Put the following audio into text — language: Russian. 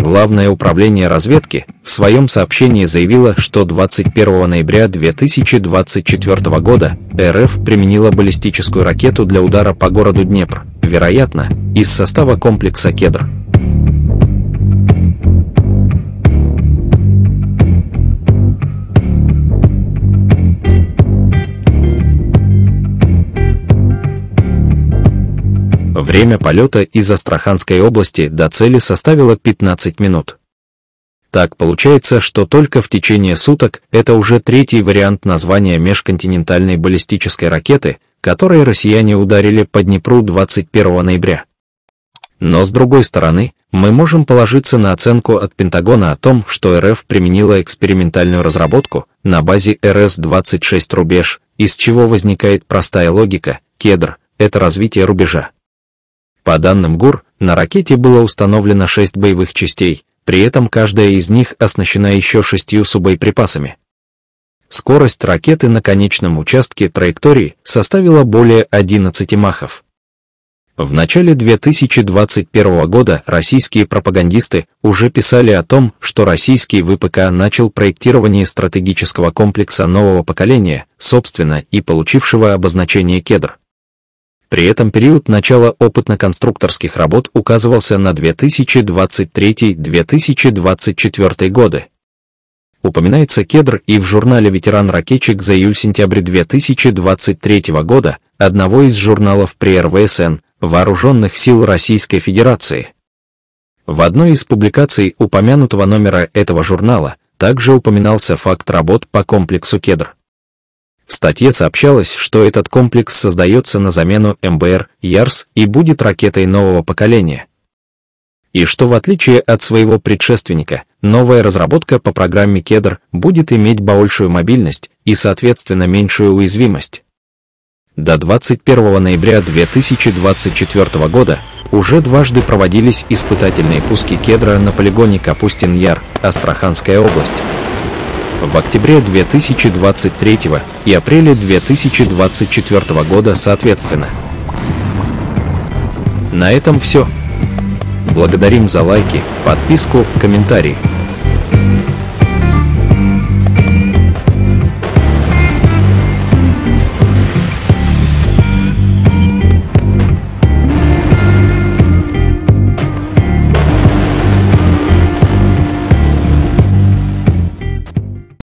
Главное управление разведки в своем сообщении заявило, что 21 ноября 2024 года РФ применила баллистическую ракету для удара по городу Днепр, вероятно, из состава комплекса «Кедр». Время полета из Астраханской области до цели составило 15 минут. Так получается, что только в течение суток это уже третий вариант названия межконтинентальной баллистической ракеты, которой россияне ударили по Днепру 21 ноября. Но с другой стороны, мы можем положиться на оценку от Пентагона о том, что РФ применила экспериментальную разработку на базе РС-26 «Рубеж», из чего возникает простая логика: «Кедр» — это развитие рубежа. По данным ГУР, на ракете было установлено 6 боевых частей, при этом каждая из них оснащена еще 6 субоеприпасами. Скорость ракеты на конечном участке траектории составила более 11 махов. В начале 2021 года российские пропагандисты уже писали о том, что российский ВПК начал проектирование стратегического комплекса нового поколения, собственно, и получившего обозначение «Кедр». При этом период начала опытно-конструкторских работ указывался на 2023-2024 годы. Упоминается «Кедр» и в журнале «Ветеран-ракетчик» за июль-сентябрь 2023 года, одного из журналов при РВСН, Вооруженных сил Российской Федерации. В одной из публикаций упомянутого номера этого журнала также упоминался факт работ по комплексу «Кедр». В статье сообщалось, что этот комплекс создается на замену МБР «Ярс» и будет ракетой нового поколения. И что в отличие от своего предшественника, новая разработка по программе «Кедр» будет иметь большую мобильность и, соответственно, меньшую уязвимость. До 21 ноября 2024 года уже дважды проводились испытательные пуски «Кедра» на полигоне Капустин-Яр, Астраханская область. В октябре 2023 и апреле 2024 года соответственно. На этом все. Благодарим за лайки, подписку, комментарии.